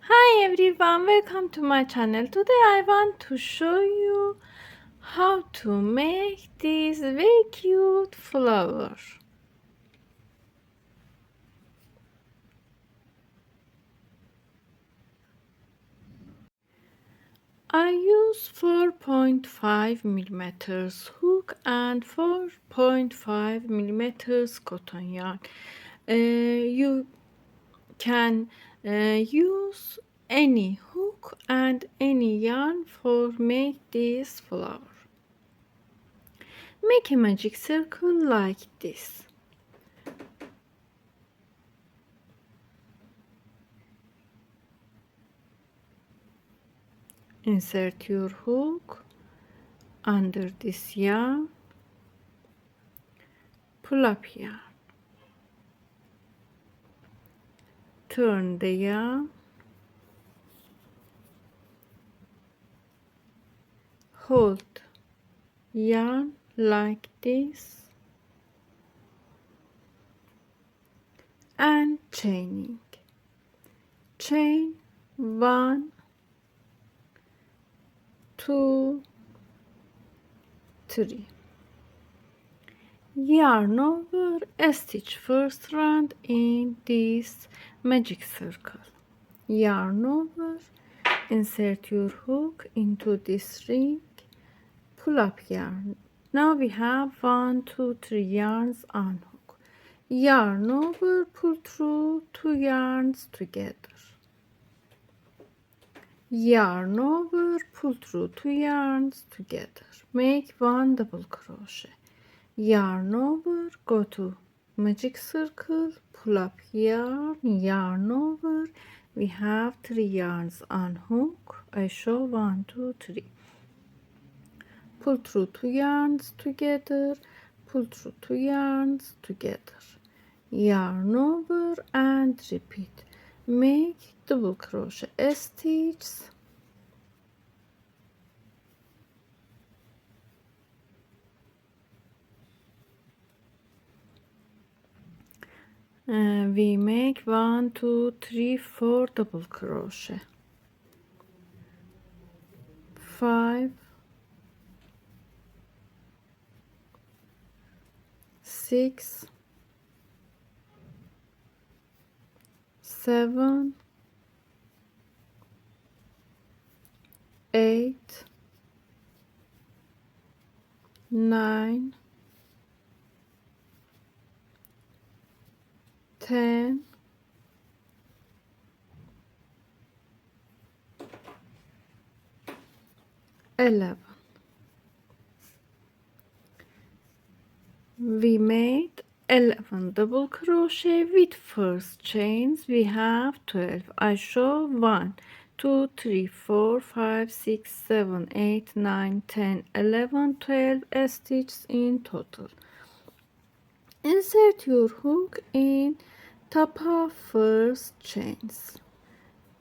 Hi everyone, welcome to my channel. Today I want to show you how to make this very cute flower. I use 4.5 millimeters hook and 4.5 millimeters cotton yarn. You can use any hook and any yarn for make this flower. Make a magic circle like this. Insert your hook under this yarn, pull up yarn, turn the yarn, hold yarn like this and chaining. Chain 1, 2, 3. Yarn over, stitch first round in this magic circle. Yarn over, insert your hook into this ring, pull up yarn. Now we have 1, 2, 3 yarns on hook. Yarn over, pull through 2 yarns together. Yarn over, pull through 2 yarns together. Make 1 double crochet. Yarn over, go to magic circle, pull up yarn, yarn over. We have 3 yarns on hook. I show 1, 2, 3. Pull through 2 yarns together, pull through 2 yarns together. Yarn over and repeat. Make double crochet stitches. We make 1, 2, 3, 4 double crochet. 5, 6, 7, 8, 9, 10, 11. We made 11 double crochet with first chains. We have 12. I show 1, 2, 3, 4, 5, 6, 7, 8, 9, 10, 11, 12 stitches in total. Insert your hook in top of first chains.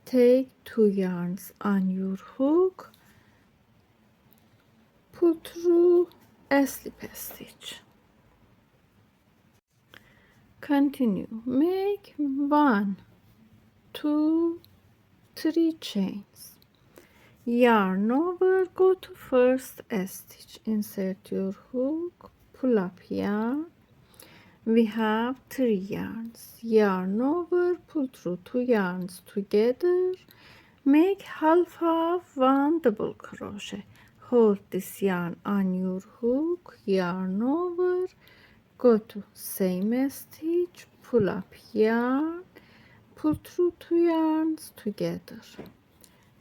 Take 2 yarns on your hook, pull through a slip stitch. Continue. Make 1, 2, 3 chains. Yarn over, go to first stitch. Insert your hook, pull up yarn. We have 3 yarns. Yarn over, pull through 2 yarns together. Make half of 1 double crochet. Hold this yarn on your hook, yarn over, go to same stitch, pull up yarn, pull through 2 yarns together.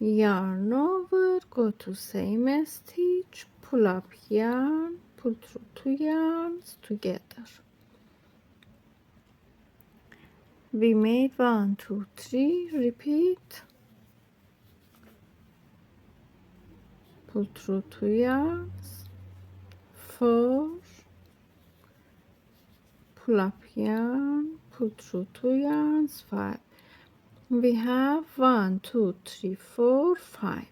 Yarn over, go to same stitch, pull up yarn, pull through 2 yarns together. We made 1, 2, 3, repeat. Pull through 2 yarns, 4, pull up yarn, pull through 2 yarns, 5. We have 1, 2, 3, 4, 5.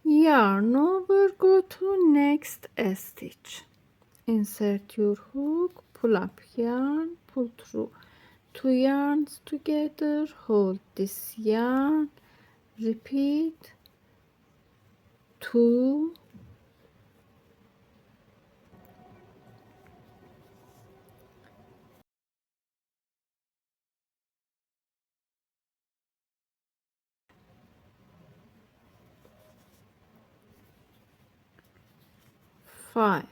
Yarn over, go to next stitch. Insert your hook, pull up yarn, pull through two yarns together, hold this yarn, repeat 2, 5.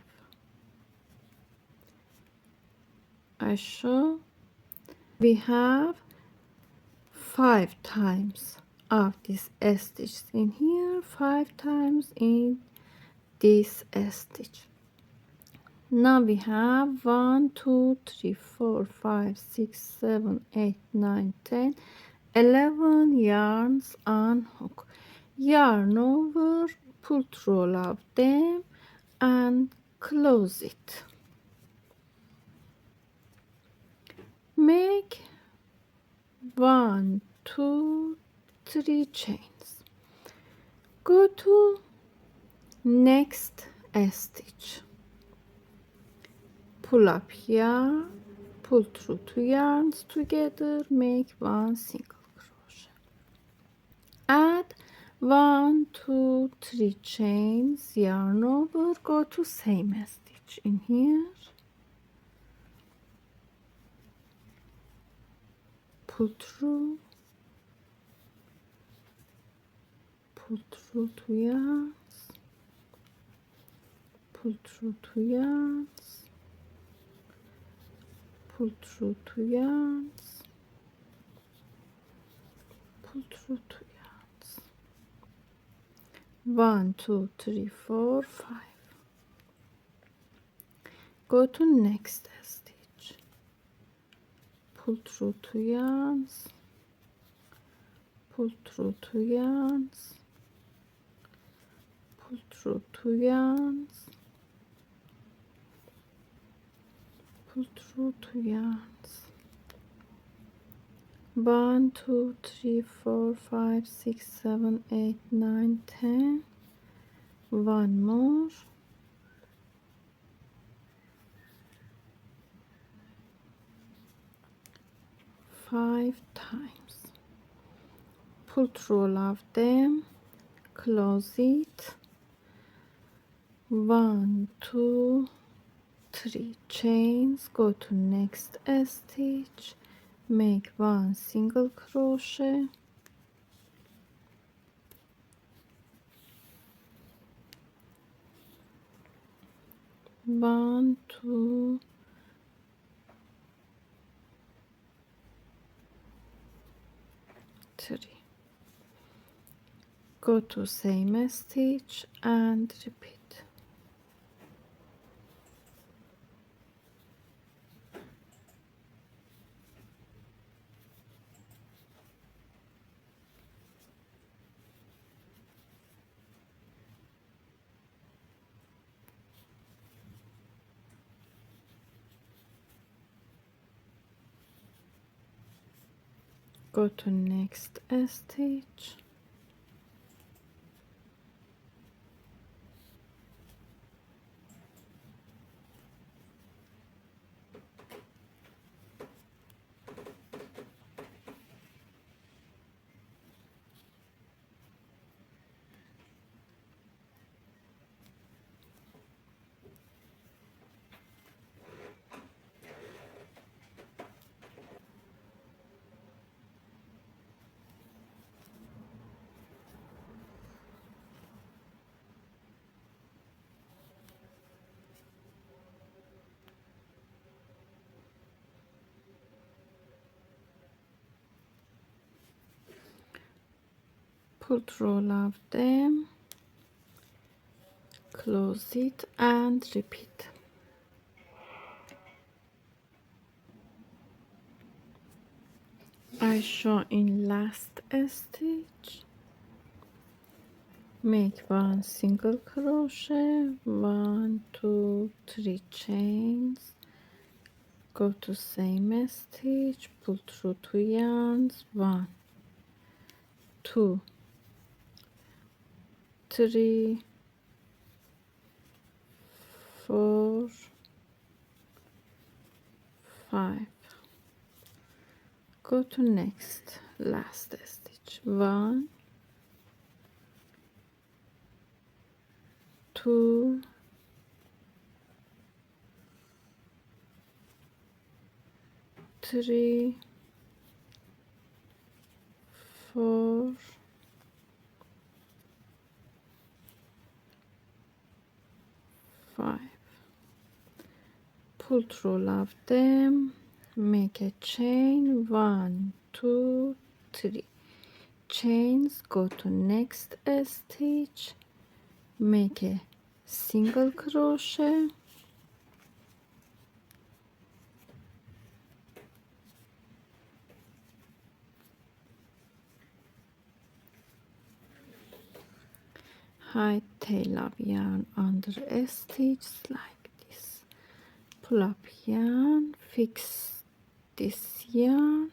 I show we have 5 times of this stitch in here, 5 times in this stitch. Now we have 1 2 3 4 5 6 7 8 9 10 11 yarns on hook. Yarn over, pull through all of them and close it. Make 1 2 3 chains. Go to next stitch, pull up yarn, pull through 2 yarns together, make 1 single crochet, add 1 2 3 chains, yarn over, go to same stitch in here, pull through 2 yarns, pull through 2 yarns, pull through 2 yarns, pull through 2 yarns, 1 2 3 4 5. Go to next stitch, pull through 2 yarns, pull through 2 yarns, pull through 2 yarns, pull through 2 yarns, 1 2 3 4 5 6 7 8 9 10. One more, 5 times, pull through all of them, close it, 1 2 3 chains, go to next stitch, make 1 single crochet, 1 2 3, go to same stitch and repeat. Go to next stitch, pull through all of them, close it and repeat. I show in last stitch, make 1 single crochet, 1 2 3 chains, go to same stitch, pull through 2 yarns, 1 2 3 4 5, go to next last stitch. 1, 2, 3, 4, 5. Pull through all of them, make a chain, 1, 2, 3 chains, go to next stitch, make a single crochet, hide tail of yarn under a stitch like this, pull up yarn, fix this yarn,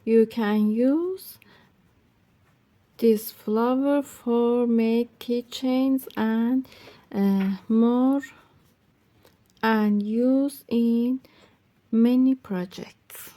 you can use this flower for make keychains and more, and use in many projects.